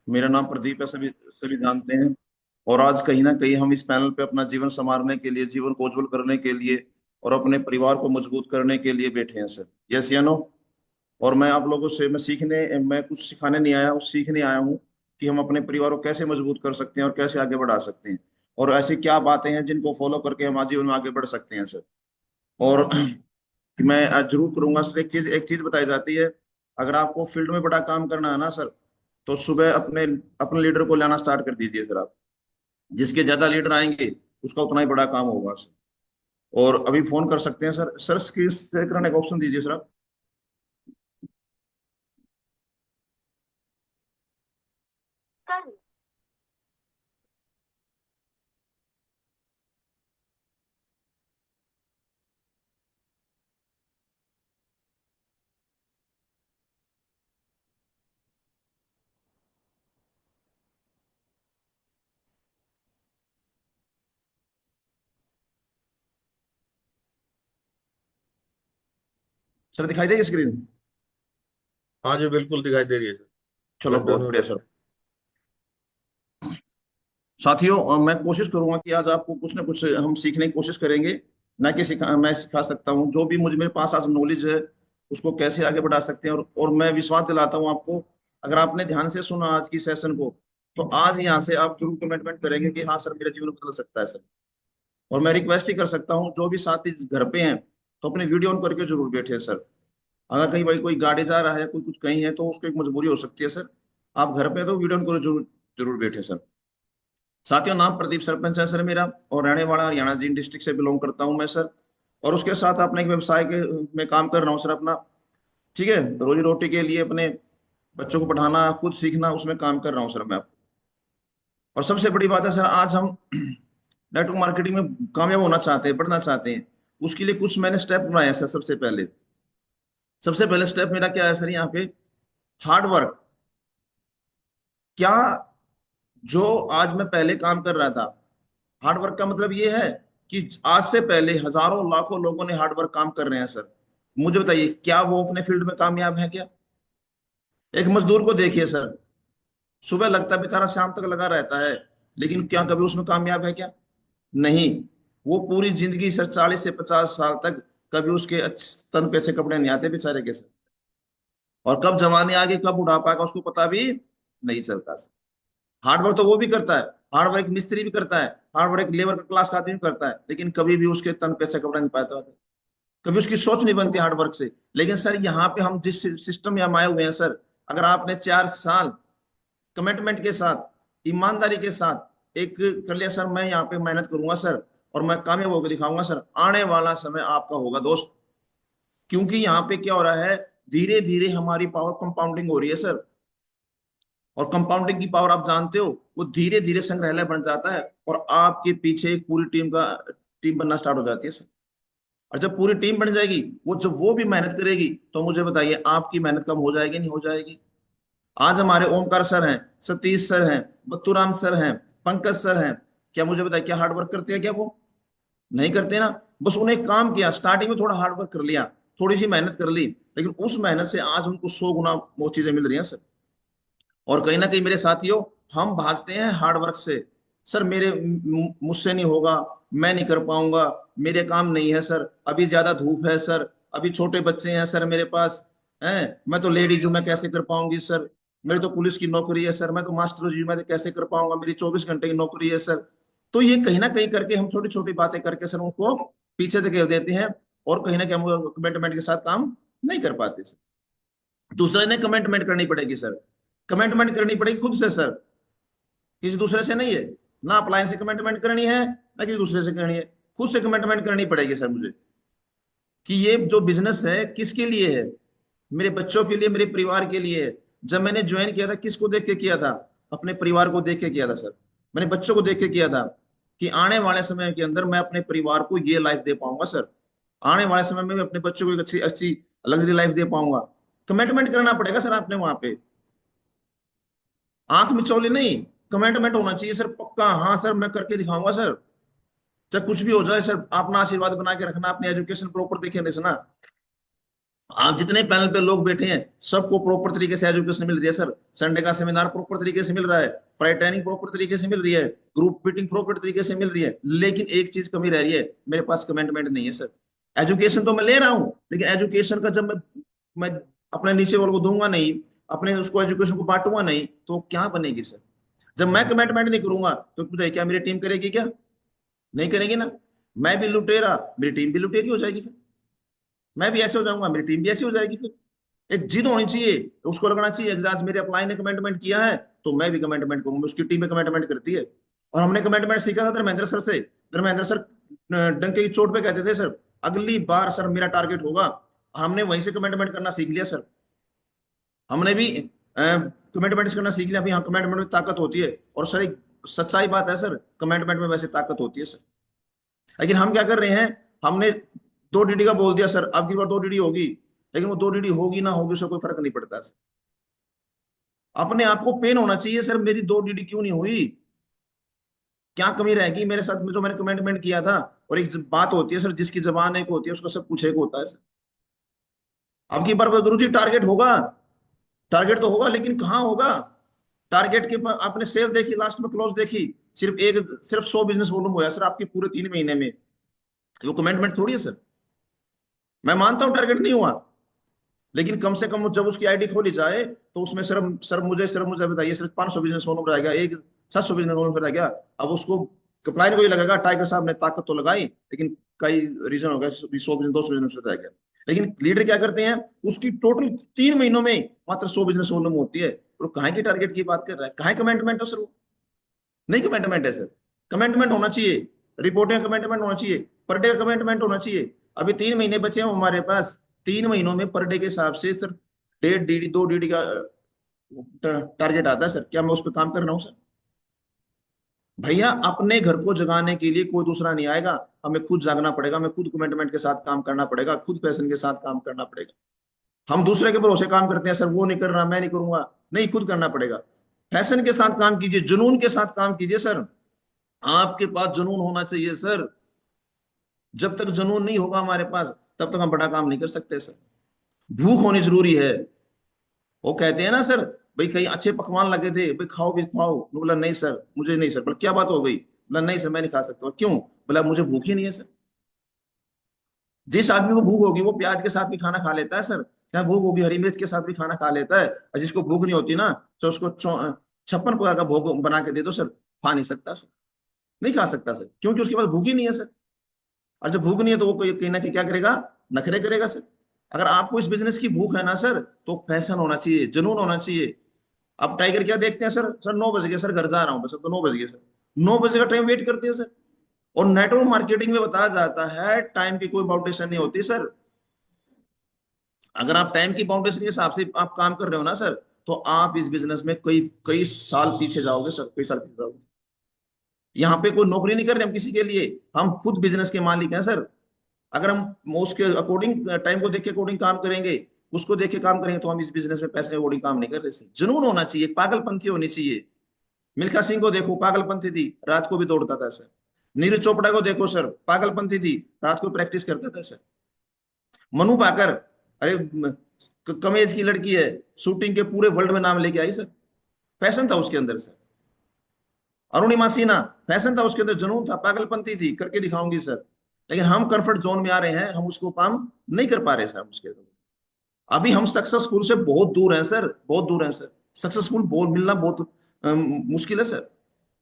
मेरा नाम प्रदीप है, सभी सभी जानते हैं। और आज कहीं ना कहीं हम इस पैनल पे अपना जीवन संवारने के लिए, जीवन को उज्जवल करने के लिए और अपने परिवार को मजबूत करने के लिए बैठे हैं सर। यस या नो? और मैं आप लोगों से मैं कुछ सिखाने नहीं आया हूँ, सीखने आया हूँ कि हम अपने परिवार को कैसे मजबूत कर सकते हैं और कैसे आगे बढ़ा सकते हैं। और ऐसी क्या बातें हैं जिनको फॉलो करके हम आज जीवन में आगे बढ़ सकते हैं सर। और मैं आज जरूर करूंगा सर। एक चीज बताई जाती है, अगर आपको फील्ड में बड़ा काम करना है ना सर, तो सुबह अपने अपने लीडर को लाना स्टार्ट कर दीजिए सर आप। जिसके ज्यादा लीडर आएंगे उसका उतना ही बड़ा काम होगा सर। और अभी फोन कर सकते हैं सर। सर स्क्रीन शेयर करने का ऑप्शन दीजिए सर आप। सर दिखाई देगी स्क्रीन? हाँ जी, बिल्कुल दिखाई दे रही है सर। चलो लग बहुत रहा बढ़िया सर। साथियों, मैं कोशिश करूंगा कि आज आपको कुछ ना कुछ हम सीखने की कोशिश करेंगे। ना कि मैं सिखा सकता हूँ, जो भी मुझे मेरे पास आज नॉलेज है उसको कैसे आगे बढ़ा सकते हैं। और मैं विश्वास दिलाता हूँ आपको, अगर आपने ध्यान से सुना आज की सेशन को, तो आज यहाँ से आप जरूर कमिटमेंट करेंगे कि हाँ सर, मेरा जीवन बदल सकता है सर। और मैं रिक्वेस्ट ही कर सकता हूँ, जो भी साथी घर पे हैं तो अपने वीडियो ऑन करके जरूर बैठे सर। अगर कहीं भाई कोई गाड़ी जा रहा है, कोई कुछ कहीं है, तो उसको एक मजबूरी हो सकती है सर। आप घर पे हैं तो वीडियो ऑन करो, जरूर जरूर बैठे सर। साथियों, नाम प्रदीप सरपंच है सर मेरा, और रहने वाला हरियाणा जींद डिस्ट्रिक्ट से बिलोंग करता हूँ मैं सर। और उसके साथ अपने एक व्यवसाय के में काम कर रहा हूँ सर अपना। ठीक है, रोजी रोटी के लिए अपने बच्चों को पढ़ाना, खुद सीखना, उसमें काम कर रहा हूँ सर मैं। और सबसे बड़ी बात है सर, आज हम नेटवर्क मार्केटिंग में कामयाब होना चाहते हैं, बढ़ना चाहते हैं। उसके लिए कुछ मैंने स्टेप बनाए हैं सर। सबसे पहले स्टेप मेरा क्या है सर यहाँ पे? Hard work. क्या जो आज मैं पहले काम कर रहा था, हार्ड वर्क का मतलब ये है कि आज से पहले हजारों लाखों लोगों ने हार्ड वर्क काम कर रहे हैं सर। मुझे बताइए, क्या वो अपने फील्ड में कामयाब है क्या? एक मजदूर को देखिए सर, सुबह लगता है बेचारा शाम तक लगा रहता है, लेकिन क्या कभी उसमें कामयाब है क्या? नहीं। वो पूरी जिंदगी सर, 40 से 50 साल तक कभी उसके तन पे अच्छे कपड़े नहीं आते बेचारे के सर। और कब जवानी आ गई, कब बुढ़ापा का, उसको पता भी नहीं चलता सर। हार्ड वर्क तो वो भी करता है, हार्ड वर्क मिस्त्री भी करता है, हार्ड वर्क लेबर का क्लास का आदमी भी करता है, लेकिन कभी भी उसके तन पे अच्छा कपड़ा नहीं पाता। कभी उसकी सोच नहीं बनती हार्ड वर्क से। लेकिन सर यहाँ पे हम जिस सिस्टम में हम आए हुए हैं सर, अगर आपने 4 साल कमिटमेंट के साथ, ईमानदारी के साथ एक कर लिया सर, मैं यहाँ पे मेहनत करूंगा सर और मैं कामयाब होकर दिखाऊंगा सर, आने वाला समय आपका होगा दोस्त। क्योंकि यहाँ पे क्या हो रहा है, धीरे धीरे हमारी पावर कंपाउंडिंग हो रही है सर। और कंपाउंडिंग की पावर आप जानते हो, वो धीरे धीरे संग्रहालय बन जाता है और आपके पीछे एक पूरी टीम बनना स्टार्ट हो जाती है सर। और जब पूरी टीम बन जाएगी, जब वो भी मेहनत करेगी, तो मुझे बताइए आपकी मेहनत कम हो जाएगी नहीं हो जाएगी? आज हमारे ओमकार सर हैं, सतीश सर हैं, बत्तूराम सर हैं, पंकज सर हैं। क्या मुझे बताइए, क्या हार्ड वर्क करते हैं क्या वो? नहीं करते ना। बस उन्हें एक काम किया, स्टार्टिंग में थोड़ा हार्ड वर्क कर लिया, थोड़ी सी मेहनत कर ली, लेकिन उस मेहनत से आज उनको 100 गुना वो चीजें मिल रही हैं सर। और कहीं ना कहीं मेरे साथियों, हम भाजते हैं हार्ड वर्क से। सर मुझसे नहीं होगा, मैं नहीं कर पाऊंगा, मेरे काम नहीं है सर, अभी ज्यादा धूप है सर, अभी छोटे बच्चे हैं सर मेरे पास हैं, मैं तो लेडीज हूँ, मैं कैसे कर पाऊंगी सर, मेरी तो पुलिस की नौकरी है सर, मैं तो मास्टर हूँ, मैं तो कैसे कर पाऊंगा, मेरी 24 घंटे की नौकरी है सर। तो ये कहीं ना कहीं करके हम छोटी छोटी बातें करके सर उनको पीछे धकेल देते हैं। और कहीं ना कहीं हम कमिटमेंट के साथ काम नहीं कर पाते सर। दूसरा ने कमिटमेंट करनी पड़ेगी सर। कमिटमेंट करनी पड़ेगी खुद से सर, किसी दूसरे से नहीं है। ना अपलायंस से कमिटमेंट करनी है, ना किसी दूसरे से करनी है। खुद से कमिटमेंट करनी पड़ेगी सर मुझे, कि ये जो बिजनेस है किसके लिए है? मेरे बच्चों के लिए, मेरे परिवार के लिए है। जब मैंने ज्वाइन किया था, किसको देख के किया था? अपने परिवार को देख के किया था सर। मैंने बच्चों को देख के किया था कि आने वाले समय के अंदर मैं अपने परिवार को ये लाइफ दे पाऊंगा सर। आने वाले समय में मैं अपने बच्चों को एक अच्छी अच्छी लग्जरी लाइफ दे पाऊंगा। कमिटमेंट करना पड़ेगा सर आपने वहां पे, आंख मिचौली नहीं। कमिटमेंट होना चाहिए सर पक्का, हाँ सर मैं करके दिखाऊंगा सर। चाहे कुछ भी हो जाए सर, अपना आशीर्वाद बना के रखना, अपनी एजुकेशन प्रॉपर देखे ना। आप जितने पैनल पे लोग बैठे हैं सबको प्रॉपर तरीके से एजुकेशन मिल रही है सर। संडे का सेमिनार प्रॉपर तरीके से मिल रहा है, फ्राइड ट्रेनिंग प्रॉपर तरीके से मिल रही है, ग्रुप मीटिंग प्रॉपर तरीके से मिल रही है। लेकिन एक चीज कमी रह रही है, मेरे पास कमिटमेंट नहीं है सर। एजुकेशन तो मैं ले रहा हूँ, लेकिन एजुकेशन का जब मैं अपने नीचे वालों को दूंगा नहीं, अपने उसको एजुकेशन को बांटूंगा नहीं, तो क्या बनेगी सर। जब मैं कमिटमेंट नहीं करूंगा तो बताइए क्या मेरी टीम करेगी क्या? नहीं करेगी ना। मैं भी लुटेरा, मेरी टीम भी लुटेरी हो जाएगी फिर। मैं भी ऐसे हो जाऊंगा, मेरी टीम भी ऐसी हो जाएगी फिर। एक जिद होनी चाहिए, उसको लगना चाहिए कि आज मेरे अपलाइन ने कमेंटमेंट किया है तो मैं भी कमेंटमेंट करूंगा। उसकी टीम में कमेंटमेंट करती है। और हमने कमेंटमेंट सीखा था धर्मेंद्र सर से। धर्मेंद्र सर डंके की चोट पे कहते थे सर, अगली बार सर मेरा टारगेट होगा। हमने वहीं से कमेंटमेंट करना सीख लिया सर। हमने भी कमेंटमेंट करना सीख लिया। अभी हाँ, कमेंटमेंट में ताकत होती है। और सर एक सच्चाई बात है सर, कमेंटमेंट में वैसे ताकत होती है सर। लेकिन हम क्या कर रहे हैं, हमने 2 DD का बोल दिया सर, अब की बार 2 DD होगी। लेकिन वो 2 DD होगी ना होगी उससे कोई फर्क नहीं पड़ता सर। अपने आप को पेन होना चाहिए सर, मेरी 2 DD क्यों नहीं हुई, क्या कमी रहेगी मेरे साथ में जो मैंने कमेंटमेंट किया था। और एक बात होती है सर, जिसकी जबान एक होती है उसका सब कुछ एक होता है सर। अब की बार गुरु जी टारगेट होगा, टारगेट तो होगा, लेकिन कहाँ होगा। टारगेट के आपने सेल देखी, लास्ट में क्लोज देखी, सिर्फ 100 बिजनेस वॉल्यूम हुआ सर आपके पूरे 3 महीने में। वो कमेंटमेंट थोड़ी है सर। मैं मानता हूं टारगेट नहीं हुआ, लेकिन कम से कम जब उसकी आईडी खोली जाए तो उसमें सिर्फ मुझे बताइए, सिर्फ 500 बिजनेस ओनर रह गया, एक 700 बिजनेस ओनर रह गया। अब उसको क्लाइंट को ही लगेगा टाइगर साहब ने ताकत तो लगाई, लेकिन कई रीजन हो गया, 100 बिजनेस 200 बिजनेस रह गया। लेकिन लीडर क्या करते हैं, उसकी टोटल 3 महीनों में मात्र 100 बिजनेस ओनर होती है। तो कहाँ की टारगेट की बात कर रहा है, कहाँ कमेंटमेंट है सर वो। नहीं कमेंटमेंट है सर। कमेंटमेंट होना चाहिए, रिपोर्टिंग का कमेंटमेंट होना चाहिए, पर डे का कमेंटमेंट होना चाहिए। अभी 3 महीने बचे हैं हमारे पास। 3 महीनों में पर डे के हिसाब से सर 1.5 DD 2 DD का टारगेट आता है सर। क्या मैं उस पर काम कर रहा हूँ सर? भैया अपने घर को जगाने के लिए कोई दूसरा नहीं आएगा, हमें खुद जागना पड़ेगा, हमें खुद कमिटमेंट के साथ काम करना पड़ेगा, खुद पैशन के साथ काम करना पड़ेगा। हम दूसरे के भरोसे काम करते हैं सर, वो नहीं कर रहा मैं नहीं करूंगा, नहीं खुद करना पड़ेगा। फैशन के साथ काम कीजिए, जुनून के साथ काम कीजिए सर। आपके पास जुनून होना चाहिए सर। जब तक जुनून नहीं होगा हमारे पास, तब तक हम बड़ा काम नहीं कर सकते सर। भूख होनी जरूरी है। वो कहते हैं ना सर, भाई कहीं अच्छे पकवान लगे थे, भाई खाओ भी खाओ। मैं बोला नहीं सर, मुझे नहीं सर। बोला क्या बात हो गई? बोला नहीं सर मैं नहीं खा सकता। क्यों? बोला मुझे भूख ही नहीं है सर। जिस आदमी को भूख होगी वो प्याज के साथ भी खाना खा लेता है सर। क्या भूख होगी हरी मिर्च के साथ भी खाना खा लेता है। और जिसको भूख नहीं होती ना, तो उसको 56 प्रकार का भोग बना के दे दो सर, खा नहीं सकता सर। नहीं खा सकता सर, क्योंकि उसके पास भूख ही नहीं है सर। और जब भूख नहीं है तो वो कहीं ना कहीं क्या करेगा, नखरे करेगा सर। अगर आपको इस बिजनेस की भूख है ना सर, तो पैशन होना चाहिए, जुनून होना चाहिए। अब टाइगर क्या देखते हैं सर, सर 9 बज गए सर, घर जा रहा हूँ बस, अब तो 9 बज गए सर। 9 बजे का टाइम वेट करते हैं सर। और नेटवर्क मार्केटिंग में बताया जाता है टाइम की कोई बाउंडेशन नहीं होती सर। अगर आप टाइम की बाउंडेशन के हिसाब से आप काम कर रहे हो ना सर, तो आप इस बिजनेस में कई कई साल पीछे जाओगे सर, कई साल पीछे जाओगे। यहाँ पे कोई नौकरी नहीं कर रहे हम किसी के लिए, हम खुद बिजनेस के मालिक हैं सर। अगर हम उसके अकॉर्डिंग टाइम को देख के अकॉर्डिंग काम करेंगे, उसको देख के काम करेंगे, तो हम इस बिजनेस में पैसे अकॉर्डिंग काम नहीं कर रहे सर। जुनून होना चाहिए, पागलपंथी होनी चाहिए। मिल्खा सिंह को देखो, पागलपंथी थी, रात को भी दौड़ता था सर। नीरज चोपड़ा को देखो सर, पागलपंथी थी, रात को प्रैक्टिस करता था सर। मनु पाकर, अरे कम एज की लड़की है, शूटिंग के पूरे वर्ल्ड में नाम लेके आई सर। फैशन था उसके अंदर सर। अरुणिमा सिन्हा, फैशन था उसके अंदर, जुनून था, पागलपंती थी, करके दिखाऊंगी सर। लेकिन हम कंफर्ट जोन में आ रहे हैं, हम उसको काम नहीं कर पा रहे सर उसके। अभी हम सक्सेसफुल से बहुत दूर हैं सर, बहुत दूर हैं सर। सक्सेसफुल बहुत मिलना बहुत मुश्किल है सर।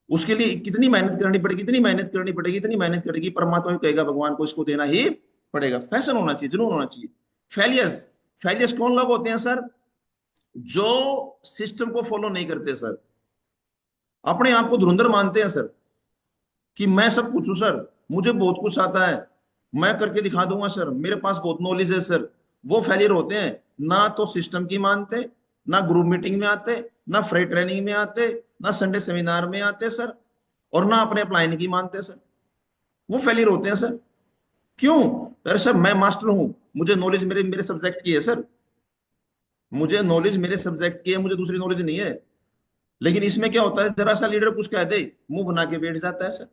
उसके लिए कितनी मेहनत करनी पड़ेगी, इतनी मेहनत करनी पड़ेगी, इतनी मेहनत करेगी, परमात्मा भी कहेगा भगवान को इसको देना ही पड़ेगा। फैशन होना चाहिए, जुनून होना चाहिए। फेलियर्स, फेलियर्स कौन लोग होते हैं सर? जो सिस्टम को फॉलो नहीं करते सर, अपने आप को धुरंधर मानते हैं सर, कि मैं सब कुछ हूं सर, मुझे बहुत कुछ आता है, मैं करके दिखा दूंगा सर, मेरे पास बहुत नॉलेज है सर। वो फेलियर होते हैं। ना तो सिस्टम की मानते, ना ग्रुप मीटिंग में आते, ना फ्री ट्रेनिंग में आते, ना संडे सेमिनार में आते सर, और ना अपने अपलाइन की मानते सर। वो फेलियर होते हैं सर। क्यों? अरे सर मैं मास्टर हूं, मुझे नॉलेज मेरे मेरे सब्जेक्ट की है सर। मुझे नॉलेज मेरे सब्जेक्ट की है, मुझे दूसरी नॉलेज नहीं है। लेकिन इसमें क्या होता है, जरा सा लीडर कुछ कह दे, मुंह बना के बैठ जाता है सर।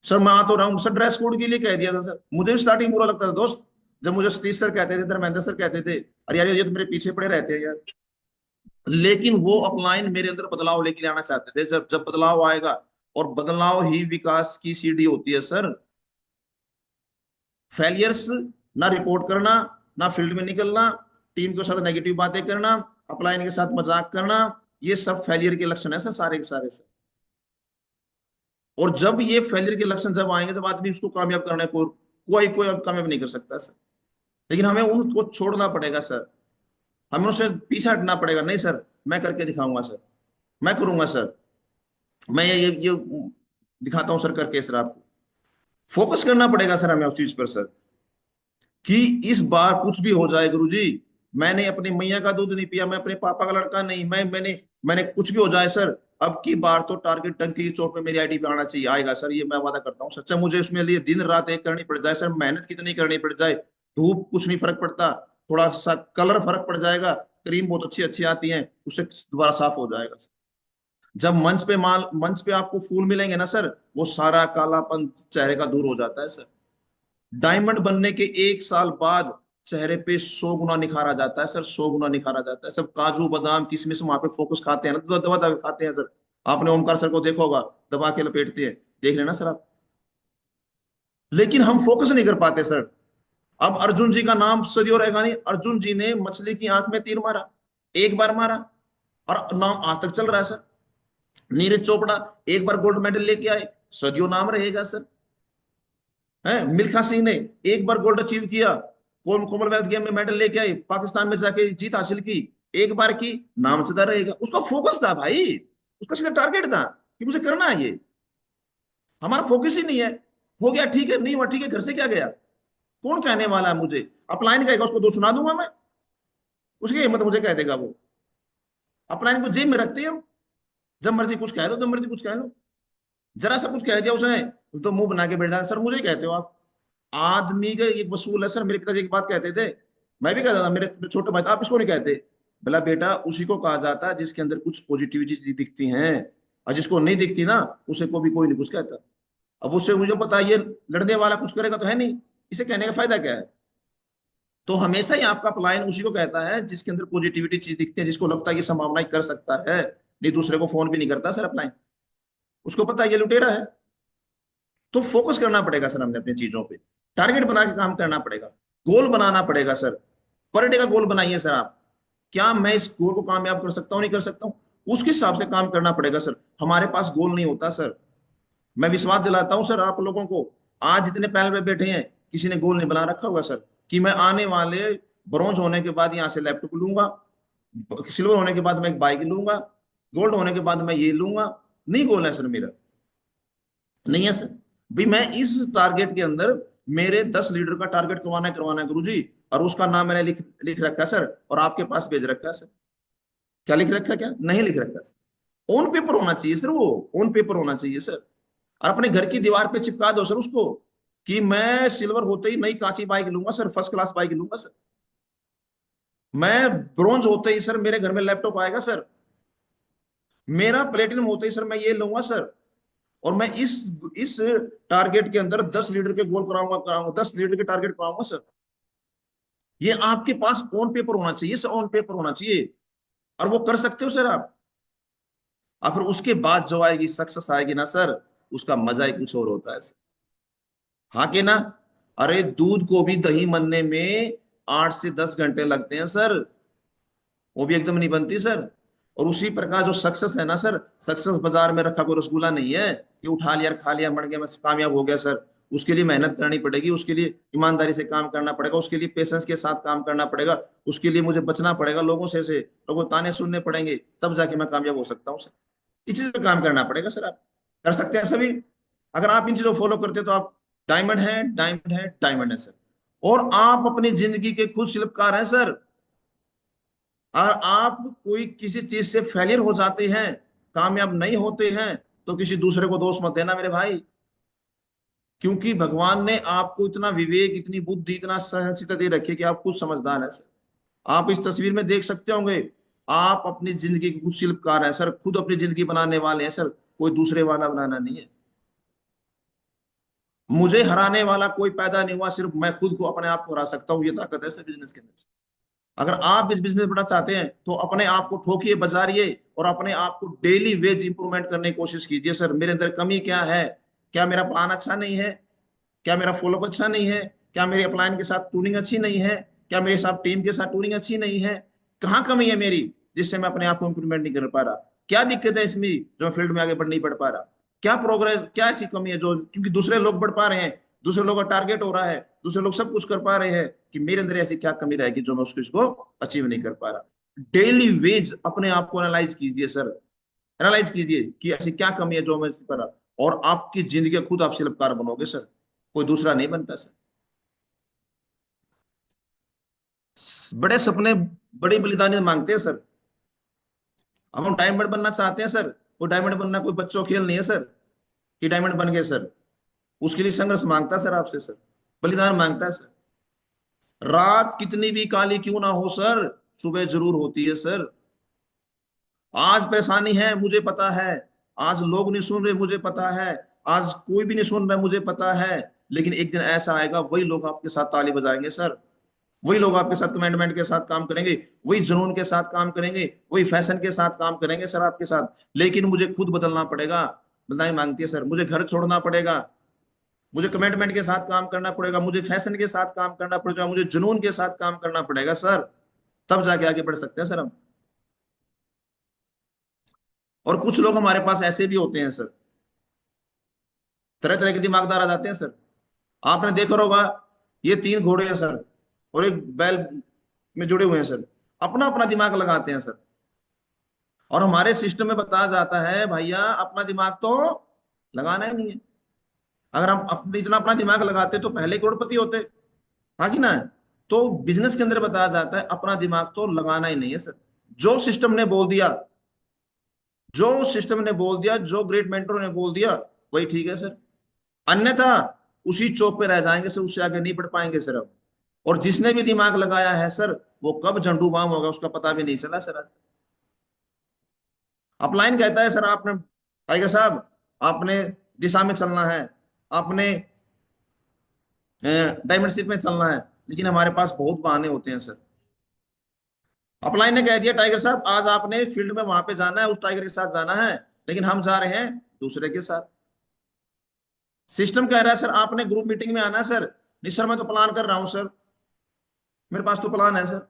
सर मैं आ तो रहा हूँ सर, ड्रेस कोड के लिए कह दिया था सर, मुझे भी स्टार्टिंग बुरा लगता था दोस्त। जब मुझे सतीश सर कहते थे, धर्मेंद्र सर कहते थे, अरे यार ये तो मेरे पीछे पड़े रहते हैं यार, लेकिन वो अपलाइन मेरे अंदर बदलाव लेके आना चाहते थे। जब जब बदलाव आएगा, और बदलाव ही विकास की सीढ़ी होती है सर। फेलियर्स ना रिपोर्ट करना, ना फील्ड में निकलना, टीम के साथ नेगेटिव बातें करना, अपलाइन के साथ मजाक करना, ये सब फेलियर के लक्षण है सर, सारे के सारे सर। और जब ये फेलियर के लक्षण जब आएंगे, जब आदमी उसको कामयाब करने को, कोई कोई अब कामयाब नहीं कर सकता सर। लेकिन हमें उनको छोड़ना पड़ेगा सर, हमें उनसे पीछे हटना पड़ेगा। नहीं सर, मैं करके दिखाऊंगा सर, मैं करूंगा सर, मैं ये दिखाता हूँ सर करके सर। आपको फोकस करना पड़ेगा सर हमें उस चीज पर सर, कि इस बार कुछ भी हो जाए गुरुजी, मैंने अपनी मैया का दूध नहीं पिया, मैं अपने पापा का लड़का नहीं, मैंने कुछ भी हो जाए सर, अब की बार तो टारगेट टंकी की चोट पे मेरी आईडी पे आना चाहिए, आएगा सर, ये मैं वादा करता हूँ सच्चा। मुझे उसमें लिए दिन रात एक करनी पड़ जाए सर, मेहनत कितनी करनी पड़ जाए, धूप कुछ नहीं फर्क पड़ता, थोड़ा सा कलर फर्क पड़ जाएगा, क्रीम बहुत अच्छी अच्छी आती है, उससे दोबारा साफ हो जाएगा सर। जब मंच पे आपको फूल मिलेंगे ना सर, वो सारा कालापन चेहरे का दूर हो जाता है सर। डायमंड बनने के 1 साल बाद चेहरे पे 100 गुना निखार आ जाता है सर, 100 गुना निखार आ जाता है। सब काजू बादाम किशमिश वहां पे फोकस खाते हैं ना, दबा दबा दबा खाते हैं सर। आपने ओमकार सर को देखा होगा, दबा के लपेटते हैं, देख लेना सर आप। लेकिन हम फोकस नहीं कर पाते सर। अब अर्जुन जी का नाम सदियों रहेगा नहीं, अर्जुन जी ने मछली की आंख में तीर मारा, एक बार मारा, और नाम आज तक चल रहा है सर। नीरज चोपड़ा एक बार गोल्ड मेडल लेके आए, सदियों नाम रहेगा सर। है मिल्खा सिंह ने एक बार गोल्ड अचीव किया, कॉमनवेल्थ गेम में मेडल लेके आई, पाकिस्तान में जाके जीत हासिल की, एक बार की, नाम सदा रहेगा। उसका फोकस था भाई, उसका सीधा टारगेट था कि मुझे करना है ये। हमारा फोकस ही नहीं है। हो गया ठीक है, नहीं हुआ ठीक है, घर से क्या गया, कौन कहने वाला है मुझे। अपलाइन कहेगा उसको दो सुना दूंगा मैं, उसकी हिम्मत मुझे कह देगा वो। अपलाइन को जेब में रखते हैं हम, जब मर्जी कुछ कह दो, जब मर्जी कुछ कह लो। जरा सा कुछ कह दिया उसने तो मुंह बना के बैठ जाता, सर मुझे ही कहते हो आप। आदमी का एक वसूल है सर। मेरे पिताजी एक बात कहते थे, मैं भी कहता था, मेरे छोटे भाई, आप इसको नहीं कहते। बोला बेटा उसी को कहा जाता है जिसके अंदर कुछ पॉजिटिविटी दिखती है, और जिसको नहीं दिखती ना, उसे को भी कोई नहीं कुछ कहता। अब उससे मुझे पता है ये लड़ने वाला कुछ करेगा तो है नहीं, इसे कहने का फायदा क्या है। तो हमेशा ही आपका पलायन उसी को कहता है जिसके अंदर पॉजिटिविटी चीज दिखती है, जिसको लगता है ये संभावना कर सकता है। नहीं दूसरे को फोन भी नहीं करता सर अपलाइन, उसको पता है ये लुटेरा है। तो फोकस करना पड़ेगा सर हमने अपनी चीजों पे, टारगेट बना के काम करना पड़ेगा, गोल बनाना पड़ेगा सर। पर डे का गोल बनाइए सर आप, क्या मैं इस गोल को कामयाब कर सकता हूँ, नहीं कर सकता हूँ, उसके हिसाब से काम करना पड़ेगा सर। हमारे पास गोल नहीं होता सर। मैं विश्वास दिलाता हूँ सर आप लोगों को, आज जितने पैनल पे बैठे हैं, किसी ने गोल नहीं बना रखा होगा सर, कि मैं आने वाले ब्रॉन्ज होने के बाद यहाँ से लैपटॉप लूंगा, सिल्वर होने के बाद मैं एक बाइक लूंगा, गोल्ड होने के बाद मैं ये लूंगा। नहीं गोल है सर मेरा, नहीं है सर। भी मैं इस टारगेट के अंदर, मेरे 10 लीडर का टारगेट करवाना है गुरुजी, और उसका नाम मैंने लिख लिख रखा है सर, और आपके पास भेज रखा है सर। क्या लिख रखा है, क्या नहीं लिख रखा सर। ऑन पेपर होना चाहिए सर, वो ऑन पेपर होना चाहिए सर। और अपने घर की दीवार पे चिपका दो सर उसको, कि मैं सिल्वर होते ही नई कांची बाइक लूंगा सर, फर्स्ट क्लास बाइक लूंगा सर। मैं ब्रॉन्ज होते ही सर मेरे घर में लैपटॉप आएगा सर। मेरा प्लेटिनम होते ही सर मैं ये लूंगा सर। और मैं इस टारगेट के अंदर 10 लीटर के गोल कराऊंगा कराऊंगा 10 लीटर के टारगेट कराऊंगा सर। ये आपके पास ऑन पेपर होना चाहिए सर, ऑन पेपर होना चाहिए, और वो कर सकते हो सर आप। और फिर उसके बाद जो आएगी सक्सेस आएगी ना सर, उसका मजा ही कुछ और होता है सर। हाँ के ना। अरे दूध को भी दही बनने में 8 से 10 घंटे लगते हैं सर, वो भी एकदम नहीं बनती सर। और उसी प्रकार जो सक्सेस है ना सर, सक्सेस बाजार में रखा कोई रसगुल्ला नहीं है कि उठा लिया खा लिया मर गया बस कामयाब हो गया सर। उसके लिए मेहनत करनी पड़ेगी, उसके लिए ईमानदारी से काम करना पड़ेगा, उसके लिए पेशेंस के साथ काम करना पड़ेगा, उसके लिए मुझे बचना पड़ेगा लोगों से लोगों के ताने सुनने पड़ेंगे, तब जाके मैं कामयाब हो सकता हूँ सर। इस चीज पे काम करना पड़ेगा सर। आप कर सकते हैं सभी, अगर आप इन चीजों फॉलो करते हो तो आप डायमंड है, डायमंड है, डायमंड है सर। और आप अपनी जिंदगी के खुद शिल्पकार हैं सर। और आप कोई किसी चीज से फेलियर हो जाते हैं, कामयाब नहीं होते हैं, तो किसी दूसरे को दोष मत देना मेरे भाई। क्योंकि भगवान ने आपको इतना विवेक, इतनी बुद्धि, इतना सहनशीलता दे रखी है कि आप खुद समझदार हैं सर। आप इस तस्वीर में देख सकते होंगे, आप अपनी जिंदगी के खुद शिल्पकार हैं सर, खुद अपनी जिंदगी बनाने वाले हैं सर, कोई दूसरे वाला बनाना नहीं है। मुझे हराने वाला कोई पैदा नहीं हुआ, सिर्फ मैं खुद को, अपने आप को हरा सकता हूँ। ये ताकत है सर बिजनेस के अंदर। अगर आप इस बिजनेस बढ़ना चाहते हैं तो अपने आप को ठोकिए, बाजारिए, और अपने आप को डेली वेज इंप्रूवमेंट करने की कोशिश कीजिए। सर मेरे अंदर कमी क्या है? क्या मेरा प्लान अच्छा नहीं है? क्या मेरा फॉलोअप अच्छा नहीं है? क्या मेरे अपलाइन के साथ टूरिंग अच्छी नहीं है? क्या मेरे साथ टीम के साथ टूरिंग अच्छी नहीं है? कहाँ कमी है मेरी जिससे मैं अपने आप को इंप्रूवमेंट नहीं कर पा रहा? क्या दिक्कत है इसमें जो फील्ड में आगे बढ़ नहीं बढ़ पा रहा? क्या प्रोग्रेस, क्या ऐसी कमी है जो, क्योंकि दूसरे लोग बढ़ पा रहे हैं, दूसरे लोगों का टारगेट हो रहा है, दूसरे लोग सब कुछ कर पा रहे हैं, कि मेरे अंदर ऐसी क्या कमी रहेगी जो मैं उसको इसको अचीव नहीं कर पा रहा? डेली वेज अपने आप को एनालाइज कीजिए सर, एनालाइज कीजिए कि ऐसी क्या कमी है जो मैं कर रहा, और आपकी जिंदगी खुद आप शिल्पकार बनोगे सर, कोई दूसरा नहीं बनता सर। बड़े सपने, बड़ी बलिदानी मांगते हैं सर। अब हम डायमंड बनना चाहते हैं सर, वो डायमंड बनना कोई बच्चों खेल नहीं है सर, कि डायमंड बन गए सर। उसके लिए संघर्ष मांगता है सर आपसे सर, बलिदान मांगता है सर। रात कितनी भी काली क्यों ना हो सर, सुबह जरूर होती है सर। आज परेशानी है मुझे पता है, आज लोग नहीं सुन रहे मुझे पता है, आज कोई भी नहीं सुन रहा मुझे पता है, लेकिन एक दिन ऐसा आएगा वही लोग आपके साथ ताली बजाएंगे सर, वही लोग आपके साथ कमेंटमेंट के साथ काम करेंगे, वही जुनून के साथ काम करेंगे, वही फैशन के साथ काम करेंगे सर आपके साथ। लेकिन मुझे खुद बदलना पड़ेगा, बदलाई मांगती है सर। मुझे घर छोड़ना पड़ेगा, मुझे कमिटमेंट के साथ काम करना पड़ेगा, मुझे फैशन के साथ काम करना पड़ेगा, मुझे जुनून के साथ काम करना पड़ेगा सर। तब जाके आगे बढ़ सकते हैं सर हम। और कुछ लोग हमारे पास ऐसे भी होते हैं सर, तरह तरह के दिमागदार आ जाते हैं सर। आपने देखा होगा, ये तीन घोड़े हैं सर और एक बैल में जुड़े हुए हैं सर, अपना अपना दिमाग लगाते हैं सर। और हमारे सिस्टम में बताया जाता है भैया अपना दिमाग तो लगाना ही नहीं है। अगर हम अपने इतना अपना दिमाग लगाते तो पहले करोड़पति होते। हाँ कि ना? तो बिजनेस के अंदर बताया जाता है अपना दिमाग तो लगाना ही नहीं है सर। जो सिस्टम ने बोल दिया, जो सिस्टम ने बोल दिया, जो ग्रेट मेंटरों ने बोल दिया, वही ठीक है सर। अन्यथा उसी चौक पे रह जाएंगे सर, उससे आगे नहीं बढ़ पाएंगे सर अब। और जिसने भी दिमाग लगाया है सर, वो कब झंडू बाम होगा उसका पता भी नहीं चला सर आज। अपलाइन कहता है सर आपने, टाइगर साहब, आपने दिशा में चलना है, आपने डायमंड शिप में चलना है, लेकिन हमारे पास बहुत बहाने होते हैं सर। अपलाइन ने कह दिया टाइगर साहब आज आपने फील्ड में वहां पे जाना है, उस टाइगर के साथ जाना है, लेकिन हम जा रहे हैं दूसरे के साथ। सिस्टम कह रहा है सर आपने ग्रुप मीटिंग में आना है सर। नहीं सर मैं तो प्लान कर रहा हूं सर, मेरे पास तो प्लान है सर।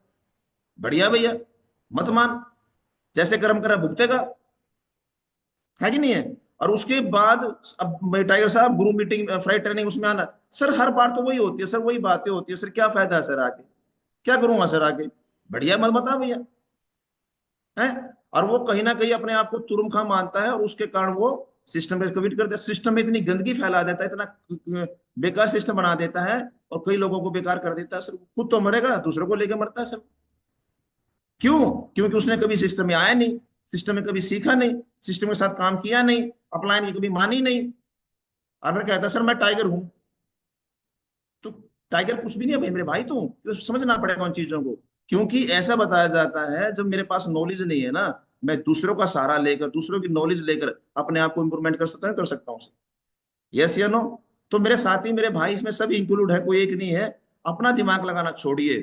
बढ़िया भैया, मत मान, जैसे कर्म करा भुगतेगा, है कि नहीं है? और उसके बाद अब टाइगर साहब ग्रुप मीटिंग फ्राइड ट्रेनिंग उसमें आना। सर हर बार तो वही होती है सर, वही बातें होती है सर, क्या फायदा है सर आगे? क्या करूंगा सर आगे? बढ़िया मत बता भैया, है। और वो कहीं ना कहीं अपने आप को तुरमखा मानता है, और उसके कारण वो सिस्टम पे कमिट कर देता है, सिस्टम में इतनी गंदगी फैला देता है, इतना बेकार सिस्टम बना देता है, और कई लोगों को बेकार कर देता है सर। खुद तो मरेगा, दूसरों को लेकर मरता है सर। क्यों? क्योंकि उसने कभी सिस्टम में आया नहीं, सिस्टम में कभी सीखा नहीं, सिस्टम के साथ काम किया नहीं, अपलाइन की कभी मानी नहीं। और फिर कहता है सर मैं टाइगर हूं। तो टाइगर कुछ भी नहीं है भाई, मेरे भाई तो समझना पड़ेगा उन चीजों को। क्योंकि ऐसा बताया जाता है जब मेरे पास नॉलेज नहीं है ना, मैं दूसरों का सहारा लेकर, दूसरों की नॉलेज लेकर अपने आप को इंप्रूवमेंट कर सकता हूँ। यस या नो? तो मेरे साथी, मेरे भाई, इसमें सभी इंक्लूड है, कोई एक नहीं है। अपना दिमाग लगाना छोड़िए।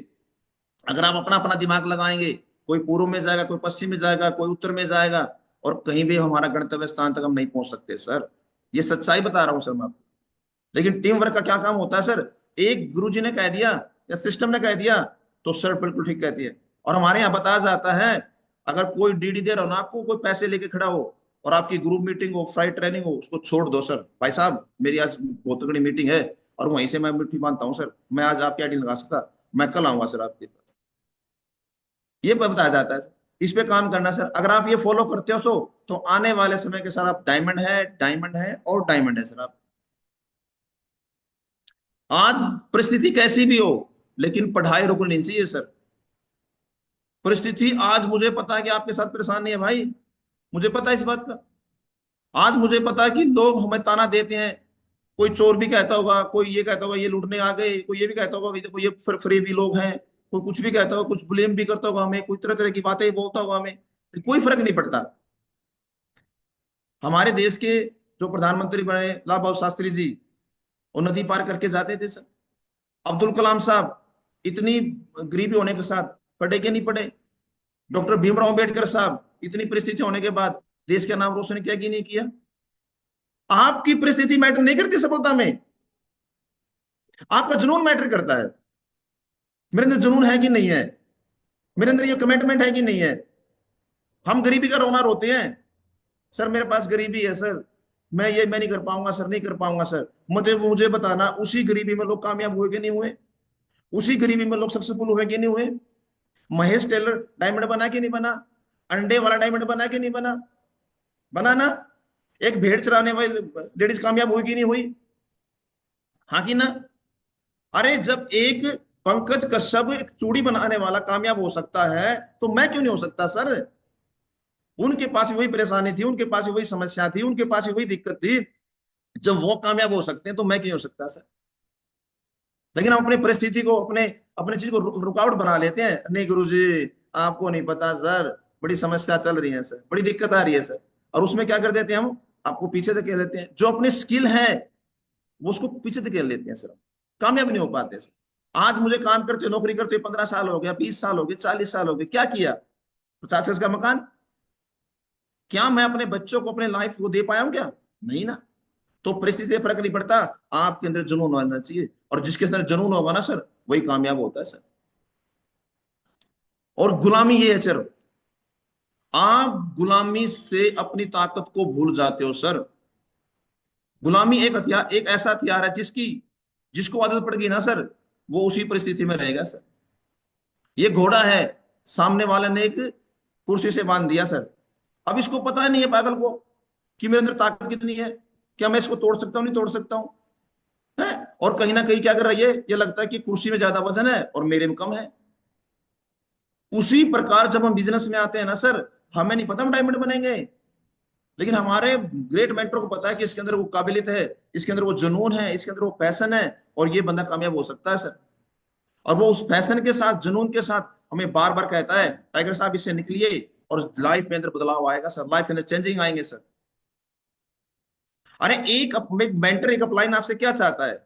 अगर आप अपना अपना दिमाग लगाएंगे, कोई पूर्व में जाएगा, कोई पश्चिम में जाएगा, कोई उत्तर में जाएगा, और कहीं भी हमारा गंतव्य स्थान तक हम नहीं पहुंच सकते सर। ये सच्चाई बता रहा हूं सर मैं आपको। लेकिन टीम वर्क का क्या काम होता है सर? एक गुरुजी ने कह दिया या सिस्टम ने कह दिया तो सर बिल्कुल ठीक कहती है। और हमारे यहाँ बताया जाता है, अगर कोई डीडी दे रहा हो ना आपको, कोई पैसे लेके खड़ा हो, और आपकी ग्रुप मीटिंग हो, फ्राइड ट्रेनिंग हो, उसको छोड़ दो सर। भाई साहब मेरी आज बहुत तगड़ी मीटिंग है, और वहीं से मैं मिट्टी मानता हूँ सर, मैं आज आपकी आईडी लगा सकता, मैं कल आऊंगा सर आपके पास। ये बताया जाता है। इस पे काम करना सर, अगर आप ये फॉलो करते हो तो आने वाले समय के साथ आप डायमंड है, डायमंड है और डायमंड है सर आप। आज परिस्थिति कैसी भी हो, लेकिन पढ़ाई रुकनी नहीं चाहिए सर। परिस्थिति आज मुझे पता है कि आपके साथ परेशान नहीं है भाई, मुझे पता है इस बात का। आज मुझे पता है कि लोग हमें ताना देते हैं, कोई चोर भी कहता होगा, कोई ये कहता होगा ये लूटने आ गए, कोई ये भी कहता होगा कि देखो ये फरेबी लोग हैं, कोई कुछ भी कहता होगा, कुछ ब्लेम भी करता होगा हमें, कोई तरह तरह की बातें बोलता होगा हमें, कोई फर्क नहीं पड़ता। हमारे देश के जो प्रधानमंत्री बने लाल बहादुर शास्त्री जी, और नदी पार करके जाते थे सर। अब्दुल कलाम साहब इतनी गरीबी होने के साथ पढ़े कि नहीं पढ़े? डॉक्टर भीमराव अंबेडकर साहब इतनी परिस्थिति होने के बाद देश का नाम रोशन किया कि नहीं किया? आपकी परिस्थिति मैटर नहीं करती सफलता में, आपका जुनून मैटर करता है। मेरे अंदर जुनून है कि नहीं है? मेरे अंदर ये कमिटमेंट है कि नहीं है? हम गरीबी का रोना रोते हैं, सर मेरे पास गरीबी है सर, मैं नहीं कर पाऊंगा सर, नहीं कर पाऊंगा सर। मुझे बताना, उसी गरीबी में लोग कामयाब हुए कि नहीं हुए? उसी गरीबी में लोग सक्सेसफुल हुए कि नहीं हुए? महेश टेलर डायमंड बना कि नहीं बना? अंडे वाला डायमंड बना कि नहीं बना? बना ना? एक भेड़ चराने वाली लेडीज कामयाब हुई कि नहीं हुई? हाँ कि ना? अरे जब एक पंकज कश्यप एक चूड़ी बनाने वाला कामयाब हो सकता है, तो मैं क्यों नहीं हो सकता सर? उनके पास भी वही परेशानी थी, उनके पास भी वही समस्या थी, उनके पास भी वही दिक्कत थी। जब वो कामयाब हो सकते हैं तो मैं क्यों हो सकता सर? लेकिन हम अपनी परिस्थिति को, अपने अपने चीज को रुकावट बना लेते हैं। नहीं गुरुजी, आपको नहीं पता सर, बड़ी समस्या चल रही है सर, बड़ी दिक्कत आ रही है सर। और उसमें क्या कर देते हैं हम? आपको पीछे धकेल देते हैं। जो अपनी स्किल है वो उसको पीछे धकेल देते हैं सर। कामयाब नहीं हो पाते सर। आज मुझे काम करते, नौकरी करते 15 साल हो गया, 20 साल हो गए, 40 साल हो गए, क्या किया? 50 का मकान? क्या मैं अपने बच्चों को अपने लाइफ को दे पाया हूं क्या? नहीं ना। तो परिस्थिति से फर्क नहीं पड़ता, आपके अंदर जुनून होना चाहिए, और जिसके अंदर जुनून होगा ना सर, वही कामयाब होता है सर। और गुलामी ये है सर, आप गुलामी से अपनी ताकत को भूल जाते हो सर। गुलामी एक हथियार, एक ऐसा हथियार है जिसकी जिसको आदत पड़ गई ना सर, वो उसी परिस्थिति में रहेगा सर। ये घोड़ा है, सामने वाले ने एक कुर्सी से बांध दिया सर। अब इसको पता नहीं है पागल को कि मेरे अंदर ताकत कितनी है, क्या मैं इसको तोड़ सकता हूँ, नहीं तोड़ सकता हूँ, है? और कहीं ना कहीं क्या कर रही है, ये लगता है कि कुर्सी में ज्यादा वजन है और मेरे में कम है। उसी प्रकार जब हम बिजनेस में आते हैं ना सर, हमें नहीं पता हम डायमंड बनेंगे, लेकिन हमारे ग्रेट मेंटर को पता है कि इसके अंदर वो काबिलियत है, इसके अंदर वो जुनून है, इसके अंदर वो पैशन है, और ये बंदा कामयाब हो सकता है सर। और वो उस पैशन के साथ, जुनून के साथ हमें बार बार कहता है, टाइगर साहब इससे निकलिए और लाइफ में अंदर बदलाव आएगा सर, लाइफ के अंदर चेंजिंग आएंगे सर। अरे एक मेंटर, एक अपलाइन आपसे क्या चाहता है?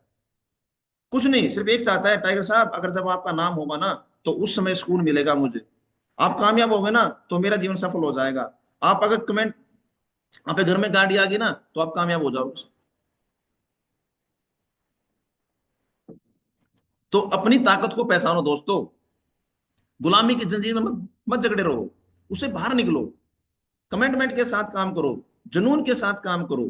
कुछ नहीं, सिर्फ एक चाहता है, टाइगर साहब अगर जब आपका नाम होगा ना, तो उस समय सुकून मिलेगा मुझे। आप कामयाब हो गए ना, तो मेरा जीवन सफल हो जाएगा। आप अगर कमेंट, आपके घर में गाड़ी आ गई ना, तो आप कामयाब हो जाओगे। तो अपनी ताकत को पहचानो दोस्तों। गुलामी की जंजीर में मत जकड़े रहो, उससे बाहर निकलो। कमिटमेंट के साथ काम करो, जुनून के साथ काम करो।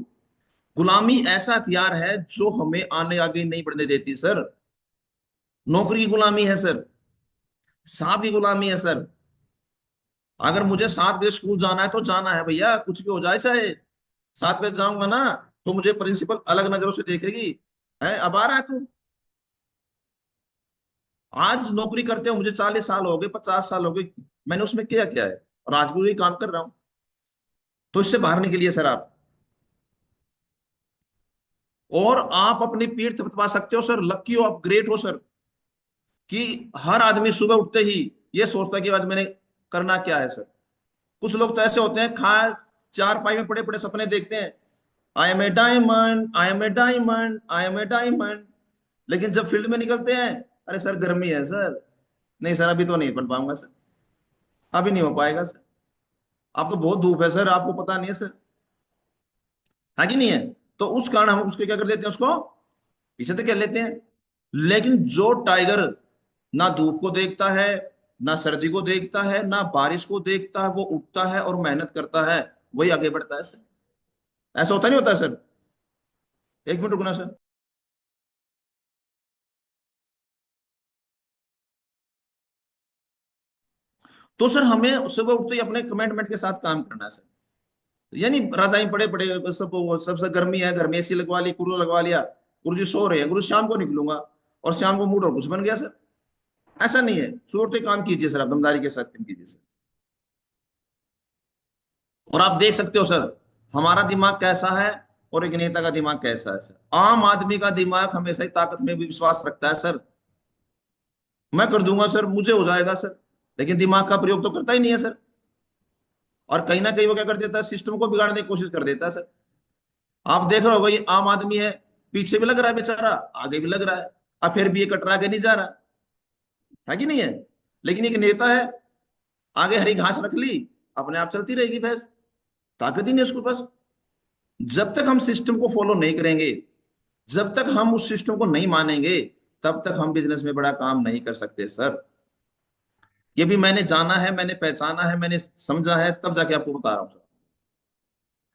गुलामी ऐसा हथियार है जो हमें आने आगे नहीं बढ़ने देती सर। नौकरी की गुलामी है सर, सांप की गुलामी है सर। अगर मुझे 7 बजे स्कूल जाना है तो जाना है भैया, कुछ भी हो जाए चाहे। 7 बजे जाऊंगा ना, तो मुझे प्रिंसिपल अलग नजरों से देखेगी, है अब आ रहा है तू। आज नौकरी करते हो मुझे 40 साल हो गए, 50 साल हो गए, मैंने उसमें किया क्या है? और आज भी वही काम कर रहा हूं। तो इससे बाहर निकलिए सर आप। और आप अपनी पीठ थपथपा सकते हो सर, लकी हो आप, ग्रेट हो सर, कि हर आदमी सुबह उठते ही ये सोचता है कि आज मैंने करना क्या है सर। कुछ लोग तो ऐसे होते हैं, खा चार पाई में पड़े पड़े सपने देखते हैं, I am a diamond, I am a diamond, I am a diamond. लेकिन जब फील्ड में निकलते हैं, अरे सर गर्मी है सर, नहीं सर अभी तो नहीं बन पाऊंगा सर, अभी नहीं हो पाएगा सर, अब तो बहुत धूप है सर, आपको पता नहीं है सर, है कि नहीं है? तो उस कारण हम उसको क्या कर देते हैं, उसको पीछे तक कर लेते हैं। लेकिन जो टाइगर ना धूप को देखता है, ना सर्दी को देखता है, ना बारिश को देखता है, वो उठता है और मेहनत करता है, वही आगे बढ़ता है सर। ऐसा होता नहीं होता सर? 1 मिनट रुकना सर। तो सर हमें सुबह उठते ही अपने कमिटमेंट के साथ काम करना है सर। यानी रजाई पड़े पड़े सब, सबसे गर्मी है, घर में एसी लगवा ली, कूलर लगवा लिया, गुरु जी सो रहे हैं, गुरु शाम को निकलूंगा, और शाम को मूड और कुछ बन गया सर। ऐसा नहीं है, सुबह उठते ही काम कीजिए सर, आप दमदारी के साथ काम कीजिए सर। और आप देख सकते हो सर, हमारा दिमाग कैसा है और एक नेता का दिमाग कैसा है सर। आम आदमी का दिमाग हमेशा ही ताकत में भी विश्वास रखता है सर, मैं कर दूंगा सर, मुझे हो जाएगा सर, लेकिन दिमाग का प्रयोग तो करता ही नहीं है सर। और कहीं ना कहीं वो क्या कर देता है, सिस्टम को बिगाड़ने की कोशिश कर देता है सर। आप देख रहे हो, ये आम आदमी है, पीछे भी लग रहा है बेचारा, आगे भी लग रहा है, अब फिर भी ये कटरा के नहीं जा रहा है कि नहीं है। लेकिन एक नेता है, आगे हरी घास रख ली, अपने आप चलती रहेगी भैंस, ताकत ही नहीं उसके पास। जब तक हम सिस्टम को फॉलो नहीं करेंगे, जब तक हम उस सिस्टम को नहीं मानेंगे, तब तक हम बिजनेस में बड़ा काम नहीं कर सकते सर। ये भी मैंने जाना है, मैंने पहचाना है, मैंने समझा है, तब जाके आपको बता रहा हूं सर।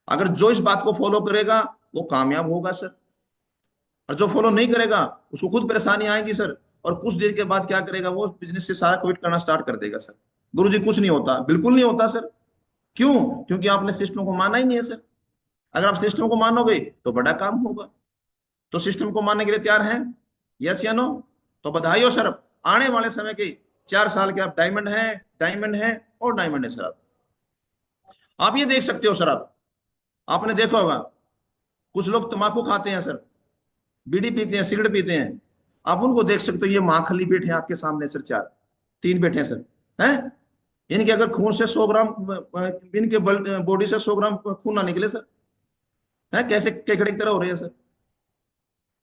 अगर जो इस बात को फॉलो करेगा वो कामयाब होगा सर, और जो फॉलो नहीं करेगा उसको खुद परेशानी आएगी सर। और कुछ देर के बाद क्या करेगा, वो बिजनेस से सारा क्विट करना स्टार्ट कर देगा सर। गुरुजी कुछ नहीं होता, बिल्कुल नहीं होता सर। क्यों? क्योंकि आपने सिस्टम को माना ही नहीं है सर। अगर आप सिस्टम को मानोगे तो बड़ा काम होगा। तो सिस्टम को मानने के लिए तैयार हैं? यस या नो? तो बधाई हो सर, आने वाले समय के 4 साल के आप डायमंड हैं, डायमंड हैं और डायमंड है सर। आप ये देख सकते हो सर, आपने देखा होगा कुछ लोग तम्बाकू खाते हैं सर, बीड़ी पीते हैं, सिगरेट पीते हैं। आप उनको देख सकते हो, ये माखली बैठे हैं आपके सामने सर, चार, तीन बैठे हैं सर, हैं। इनके अगर खून से 100 ग्राम, इनके बॉडी से 100 ग्राम खून ना निकले सर, है कैसे केकड़े की तरह हो रहे हैं सर।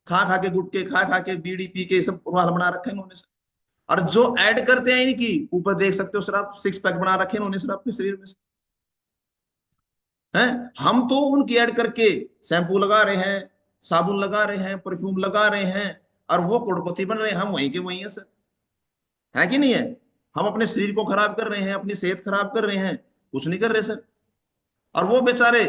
खा खा के गुटके, खा खा के बीड़ी पी के सब हाल बना रखे हैं इन्होंने सर। और जो ऐड करते हैं इनकी, ऊपर देख सकते हो सर आप, 6 पैक बना रखे हैं इन्होंने सर अपने शरीर में। हैं, हम तो उनकी ऐड करके शैम्पू लगा रहे हैं, साबुन लगा रहे हैं, परफ्यूम लगा रहे हैं, और वो करोड़पति बन रहे हैं, हम वहीं के वहीं हैं सर। है कि नहीं है? हम अपने शरीर को खराब कर रहे हैं, अपनी सेहत खराब कर रहे हैं, कुछ नहीं कर रहे सर। और वो बेचारे,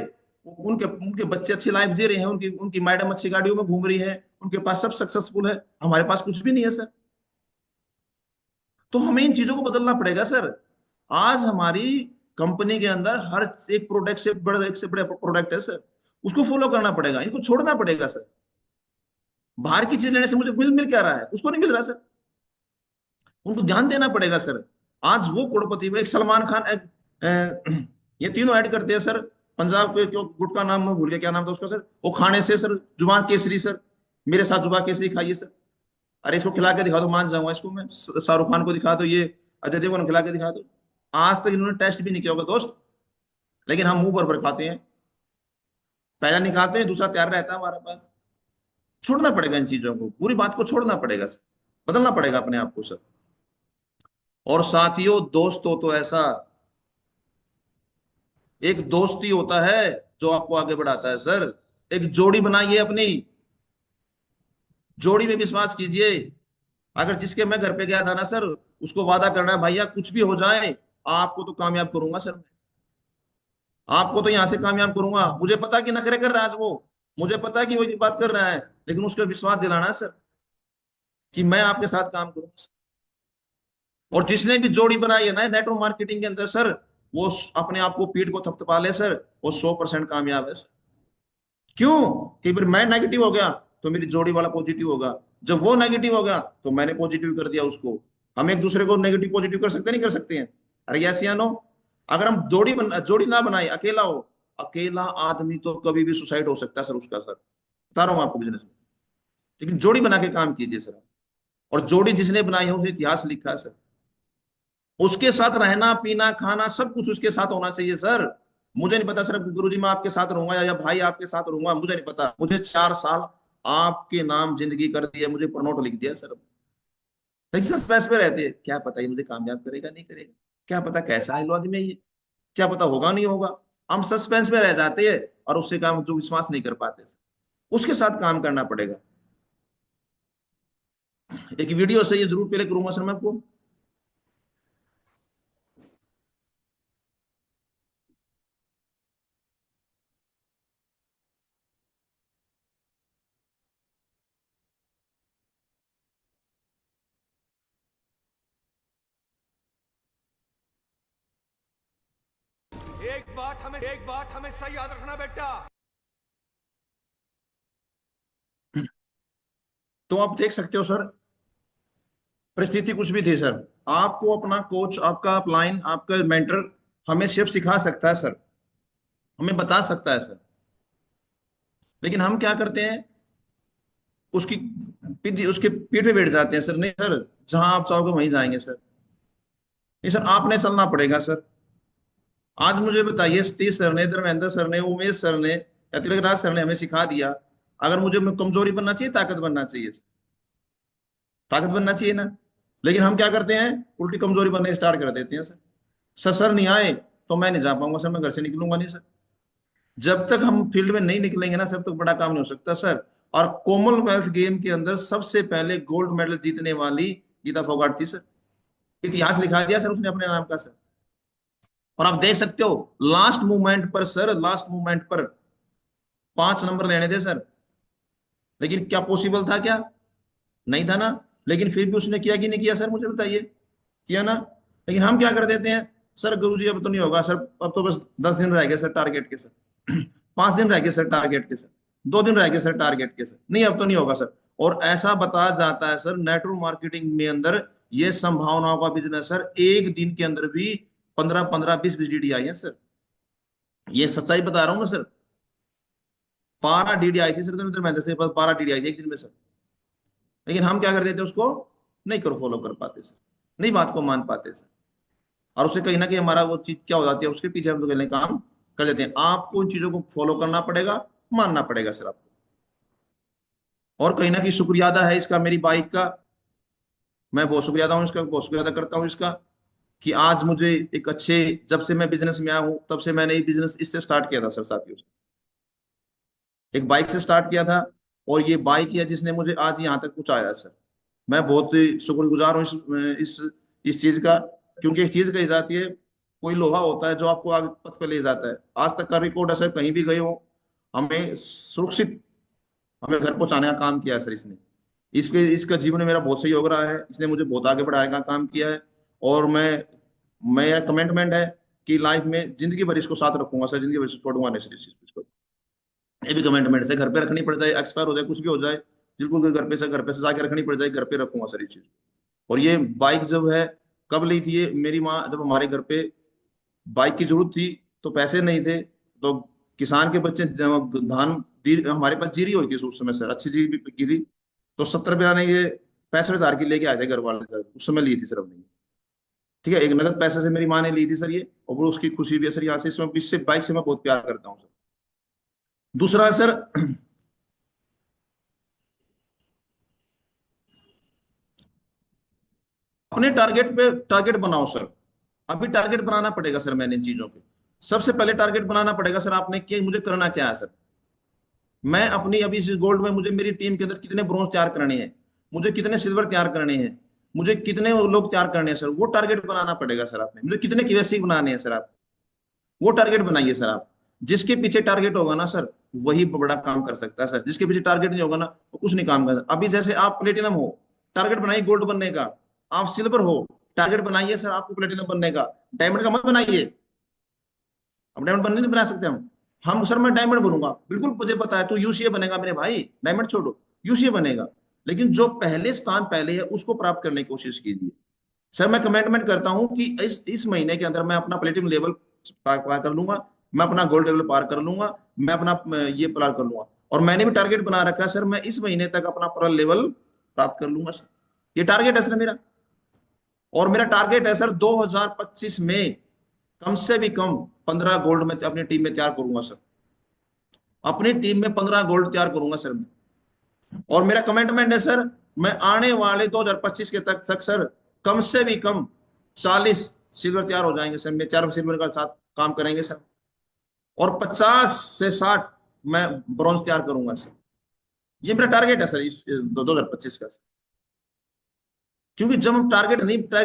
उनके उनके बच्चे अच्छी लाइफ जी रहे हैं, उनकी उनकी मैडम अच्छी गाड़ियों में घूम रही है, उनके पास सब सक्सेसफुल है, हमारे पास कुछ भी नहीं है सर। तो हमें इन चीजों को बदलना पड़ेगा सर। आज हमारी कंपनी के अंदर हर एक प्रोडक्ट से बड़े, एक से बड़े प्रोडक्ट है सर, उसको फॉलो करना पड़ेगा, इनको छोड़ना पड़ेगा सर। बाहर की चीज लेने से मुझे मिल मिल क्या रहा है, उसको नहीं मिल रहा सर, उनको ध्यान देना पड़ेगा सर। आज वो करोड़पति में एक सलमान खान, ये तीनों ऐड करते हैं सर। पंजाब के क्यों गुट का नाम मैं भूल गया, क्या नाम था उसका सर, वो खाने से सर, जुबान केसरी सर, मेरे साथ जुबान केसरी खाइए सर। अरे इसको खिला के दिखा दो, मान जाऊंगा इसको मैं। शाहरुख खान को दिखा दो, ये अजय देवगन खिला के दिखा दो। आज तक इन्होंने टेस्ट भी नहीं किया होगा दोस्त, लेकिन हम मुंह भर खाते हैं। पहला निकालते हैं, दूसरा तैयार रहता है हमारे पास। छोड़ना पड़ेगा इन चीजों को, पूरी बात को छोड़ना पड़ेगा सर, बदलना पड़ेगा अपने आप को सर। और साथियों, दोस्त हो तो ऐसा, एक दोस्ती होता है जो आपको आगे बढ़ाता है सर। एक जोड़ी बनाइए अपनी, जोड़ी में विश्वास कीजिए। अगर जिसके मैं घर पे गया था ना सर, उसको वादा करना है, भैया कुछ भी हो जाए आपको तो कामयाब करूंगा सर मैं, आपको तो यहां से कामयाब करूंगा। मुझे पता कि नखरे कर रहा है आज वो, मुझे पता है कि वो ये बात कर रहा है, लेकिन उसको विश्वास दिलाना है सर कि मैं आपके साथ काम करूंगा। और जिसने भी जोड़ी बनाई है ना नेटवर्क मार्केटिंग के अंदर सर, वो अपने आप को पीठ को थपथपा ले सर, वो 100% कामयाब है सर। क्यों? कि फिर मैं नेगेटिव हो गया तो मेरी जोड़ी वाला पॉजिटिव होगा, जब वो नेगेटिव हो गया तो मैंने पॉजिटिव कर दिया उसको। हम एक दूसरे को नेगेटिव पॉजिटिव कर सकते, नहीं कर सकते हैं? अरे यस या नो? अगर हम जोड़ी ना बनाए, अकेला हो, अकेला आदमी तो कभी भी सुसाइड हो सकता है सर उसका सर, बता रहा हूँ आपको बिजनेस में। लेकिन जोड़ी बना के काम कीजिए सर। और जोड़ी जिसने बनाई है उसने इतिहास लिखा है सर, उसके साथ रहना पीना खाना सब कुछ उसके साथ होना चाहिए सर। मुझे नहीं पता सर गुरुजी मैं आपके साथ रहूंगा या भाई आपके साथ रहूंगा, मुझे नहीं पता। मुझे 4 साल आपके नाम जिंदगी कर दिया, मुझे प्रनोट लिख दिया सर। लेकिन सस्पेंस पे रहते हैं, क्या पता ये मुझे कामयाब करेगा नहीं करेगा, क्या पता कैसा है लो आदमी है ये, क्या पता होगा नहीं होगा। हम सस्पेंस में रह जाते हैं और उससे काम जो विश्वास नहीं कर पाते, उसके साथ काम करना पड़ेगा। एक वीडियो से ये जरूर पहले करूंगा सर मैं आपको। एक बात हमें सही याद रखना बेटा। तो आप देख सकते हो सर, परिस्थिति कुछ भी थी सर, आपको अपना कोच, आपका अपलाइन, आपका मेंटर हमें सिर्फ सिखा सकता है सर, हमें बता सकता है सर। लेकिन हम क्या करते हैं, उसकी उसके पीठ पे बैठ जाते हैं सर। नहीं सर, जहां आप चाहोगे वहीं जाएंगे सर। नहीं सर, आपने चलना पड़ेगा सर। आज मुझे बताइए, सतीश सर ने, धर्मेंद्र सर ने, उमेश सर ने या तिलकराज सर ने हमें सिखा दिया, अगर मुझे कमजोरी बनना चाहिए, ताकत बनना चाहिए, ताकत बनना चाहिए ना। लेकिन हम क्या करते हैं, उल्टी कमजोरी बनने स्टार्ट कर देते हैं सर। सर नहीं आए तो मैं नहीं जा पाऊंगा सर, मैं घर से निकलूंगा नहीं सर। जब तक हम फील्ड में नहीं निकलेंगे ना, सब तक बड़ा काम नहीं हो सकता सर। और कॉमनवेल्थ गेम के अंदर सबसे पहले गोल्ड मेडल जीतने वाली गीता फोगाट थी सर। इतिहास लिखा दिया सर उसने अपने नाम का सर। और आप देख सकते हो लास्ट मूवमेंट पर सर, लास्ट मूवमेंट पर 5 नंबर लेने थे सर। लेकिन क्या पॉसिबल था क्या? नहीं था ना। लेकिन फिर भी उसने किया कि नहीं किया सर, मुझे बताइए। किया ना। लेकिन हम क्या कर देते हैं, सर गुरुजी अब तो नहीं होगा सर, अब तो बस 10 दिन रह गए सर टारगेट के सर। 5 दिन रह गए सर टारगेट के सर। 2 दिन रह गए सर टारगेट के सर, नहीं अब तो नहीं होगा सर। और ऐसा बताया जाता है सर नेटवर्क मार्केटिंग में अंदर, ये संभावनाओं का बिजनेस सर, एक दिन के अंदर भी 15-15 20 विजिट आई है सर। ये सच्चाई बता रहा हूँ मैं सर। 12 डीडी आई थी सर, धर्मेंद्र महेंद्र से 12 डीडी आई थी एक दिन में सर। लेकिन हम क्या कर देते उसको, नहीं करो फॉलो कर पाते सर, नहीं बात को मान पाते सर। और उससे कहीं ना कहीं हमारा वो चीज क्या हो जाती है, उसके पीछे हम लोग काम कर देते हैं। आपको उन चीजों को फॉलो करना पड़ेगा, मानना पड़ेगा सर आपको। और कहीं ना कहीं शुक्रिया अदा है इसका मेरी बाइक का। मैं बहुत शुक्रिया अदा हूँ इसका, बहुत शुक्रिया अदा करता हूँ इसका, कि आज मुझे एक अच्छे, जब से मैं बिजनेस में आया हूँ तब से मैंने ये बिजनेस इससे स्टार्ट किया था सर साथियों। एक बाइक से स्टार्ट किया था, और ये बाइक ही है जिसने मुझे आज यहाँ तक पहुंचाया है सर। मैं बहुत ही शुक्रगुजार हूँ इस चीज का। क्योंकि एक चीज कही जाती है, कोई लोहा होता है जो आपको आगे पथ पे ले जाता है। आज तक का रिकॉर्ड है सर, कहीं भी गए हो हमें सुरक्षित, हमें घर पहुंचाने का काम किया है सर इसने। इस पे इसका जीवन में मेरा बहुत सहयोग रहा है, इसने मुझे बहुत आगे बढ़ाने का काम किया है। और मेरा कमिटमेंट है कि लाइफ में जिंदगी भर इसको साथ रखूंगा सर, जिंदगी भर इसको छोड़ूंगा नहीं सर इस चीज को। ये भी कमिटमेंट से घर पे रखनी पड़ जाए, एक्सपायर हो जाए, कुछ भी हो जाए, बिल्कुल घर पे से जाके रखनी पड़ जाए, घर पे रखूंगा सर ये चीज। और ये बाइक जब है, कब ली थी ये मेरी माँ, जब हमारे घर पे बाइक की जरूरत थी तो पैसे नहीं थे, तो किसान के बच्चे धान हमारे पास जीरी हुई थी उस समय सर, अच्छी जीरी की थी। तो 70 रुपया ने ये 65,000 की लेके आए थे घर वाले सर, उस समय ली थी सर हमने। ठीक है, एक नगद पैसे से मेरी माँ ने ली थी सर ये, और वो उसकी खुशी भी है सर यहाँ से, इसमें इससे बाइक से मैं बहुत प्यार करता हूँ सर। दूसरा सर, अपने टारगेट पे टारगेट बनाओ सर। अभी टारगेट बनाना पड़ेगा सर, मैंने इन चीजों के सबसे पहले टारगेट बनाना पड़ेगा सर आपने, कि मुझे करना क्या है सर। मैं अपनी अभी इस गोल्ड में, मुझे मेरी टीम के अंदर कितने ब्रॉन्ज तैयार करने हैं, मुझे कितने सिल्वर तैयार करने हैं, मुझे कितने लोग तैयार करने हैं सर, वो टारगेट बनाना पड़ेगा सर आपने। मुझे कितने केवाईसी बनाने हैं सर आप, वो टारगेट बनाइए सर आप। जिसके पीछे टारगेट होगा ना सर, वही बड़ा काम कर सकता है सर। जिसके पीछे टारगेट नहीं होगा ना, वो कुछ नहीं काम कर। अभी जैसे आप प्लेटिनम हो, टारगेट बनाइए गोल्ड बनने का। आप सिल्वर हो, टारगेट बनाइए सर आपको प्लेटिनम बनने का। डायमंड का मत बनाइए, अब डायमंड बनने नहीं बना सकते हम सर मैं डायमंड बनूंगा, बिल्कुल मुझे पता है। तू यूसीए बनेगा मेरे भाई, डायमंड छोड़ो, यूसीए बनेगा। लेकिन जो पहले स्थान पहले है उसको प्राप्त करने की कोशिश कीजिए सर। मैं कमिटमेंट करता हूं कि इस महीने के अंदर मैं अपना प्लेटिनम लेवल पार कर लूंगा, मैं अपना गोल्ड लेवल पार कर लूंगा, मैं अपना ये पार कर लूंगा। और मैंने भी टारगेट बना रखा है सर, मैं इस महीने तक अपना पर्ल लेवल प्राप्त कर लूंगा सर। ये टारगेट है सर मेरा। और मेरा टारगेट है सर 2025 में कम से भी कम 15 गोल्ड में अपनी टीम में तैयार करूंगा सर। अपनी टीम में 15 गोल्ड तैयार करूंगा सर मैं। और मेरा कमिटमेंट है सर, मैं आने वाले 2025 के तक सर कम से भी कम 40 सिल्वर तैयार हो जाएंगे सर। मैं 4 सिल्वर का साथ काम करेंगे सर। और 50 से 60 मैं ब्रॉन्ज तैयार करूंगा सर। ये मेरा टारगेट है सर इस 2025 का सर। क्योंकि जब हम टारगेट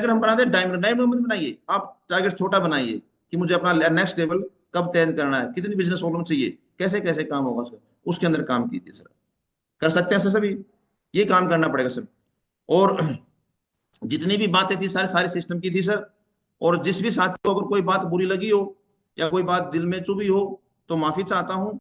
हम बनाते हैं डायमंड, डायमंड मत बनाइए आप, टारगेट छोटा बनाइए कि मुझे अपना नेक्स्ट लेवल कब तय करना है, कितनी बिजनेस प्रॉब्लम चाहिए, कैसे कैसे काम होगा सर, उसके अंदर काम कीजिए सर। कर सकते हैं सर सभी, ये काम करना पड़ेगा सर। और जितनी भी बातें थी सारे सारे सिस्टम की थी सर। और जिस भी साथी को अगर कोई बात बुरी लगी हो या कोई बात दिल में चुभी हो तो माफी चाहता हूं।